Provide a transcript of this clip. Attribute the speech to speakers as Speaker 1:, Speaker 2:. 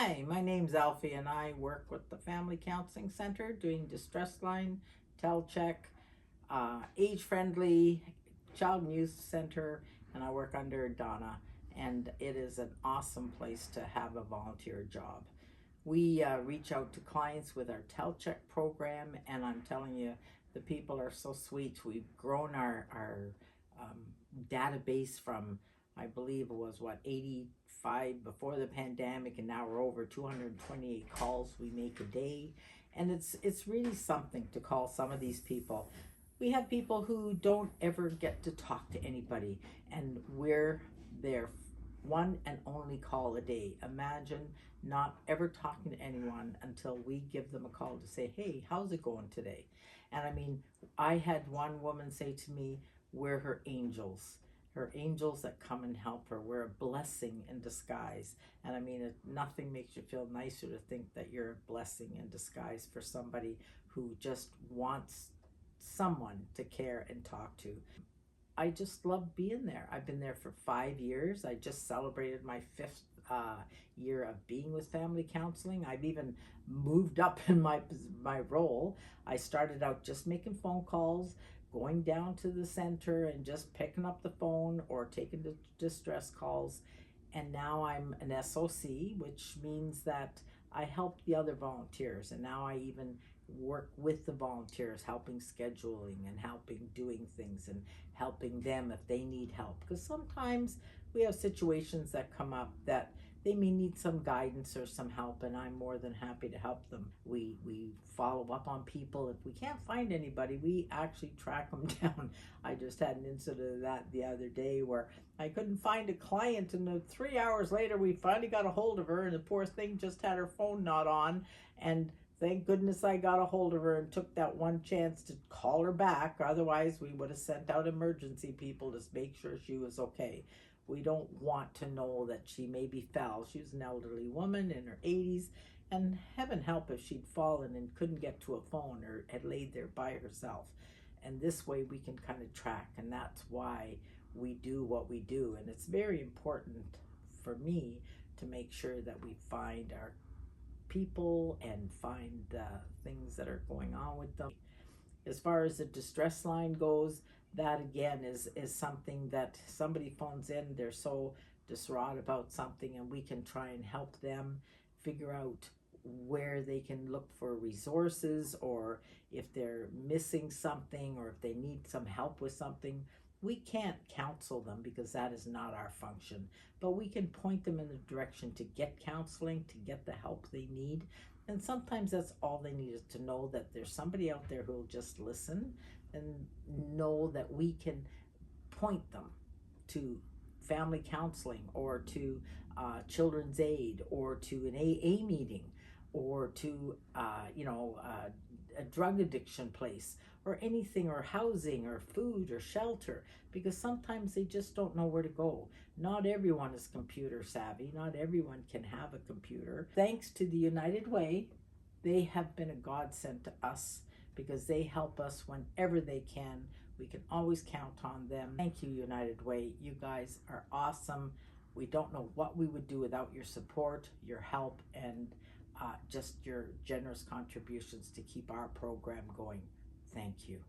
Speaker 1: Hi, my name's Alfie and I work with the Family Counselling Centre doing distress line, tel check, age-friendly child and youth center, and I work under Donna, and it is an awesome place to have a volunteer job. We reach out to clients with our tel check program, and I'm telling you, the people are so sweet. We've grown our um, database from, I believe it was 85 before the pandemic, and now we're over 228 calls we make a day, and it's really something to call some of these people. We have people who don't ever get to talk to anybody, and we're their one and only call a day. Imagine not ever talking to anyone until we give them a call to say, hey, how's it going today? And I mean, I had one woman say to me, we're her angels. Her angels that come and help her. We're a blessing in disguise. And I mean, nothing makes you feel nicer to think that you're a blessing in disguise for somebody who just wants someone to care and talk to. I just love being there. I've been there for 5 years. I just celebrated my fifth year of being with family counseling. I've even moved up in my role. I started out just making phone calls, going down to the center and just picking up the phone or taking the distress calls. And now I'm an SOC, which means that I help the other volunteers. And now I even work with the volunteers, helping scheduling and helping doing things and helping them if they need help. Because sometimes we have situations that come up that they may need some guidance or some help, and I'm more than happy to help them. We follow up on people. If we can't find anybody, we actually track them down. I just had an incident of that the other day where I couldn't find a client, and 3 hours later we finally got a hold of her, and the poor thing just had her phone not on, and thank goodness I got a hold of her and took that one chance to call her back. Otherwise, we would have sent out emergency people to make sure she was okay. We don't want to know that she maybe fell. She was an elderly woman in her 80s, and heaven help if she'd fallen and couldn't get to a phone or had laid there by herself. And this way we can kind of track, and that's why we do what we do. And it's very important for me to make sure that we find our people and find things that are going on with them. As far as the distress line goes, that again is something that somebody phones in, they're so distraught about something, and we can try and help them figure out where they can look for resources, or if they're missing something, or if they need some help with something. We can't counsel them because that is not our function, but we can point them in the direction to get counseling, to get the help they need. And sometimes that's all they need, is to know that there's somebody out there who will just listen and know that we can point them to family counseling, or to children's aid, or to an AA meeting, or to a drug addiction place, or anything, or housing, or food, or shelter, because sometimes they just don't know where to go. Not everyone is computer savvy. Not everyone can have a computer. Thanks to the United Way, they have been a godsend to us because they help us whenever they can. We can always count on them. Thank you, United Way. You guys are awesome. We don't know what we would do without your support, your help, and just your generous contributions to keep our program going. Thank you.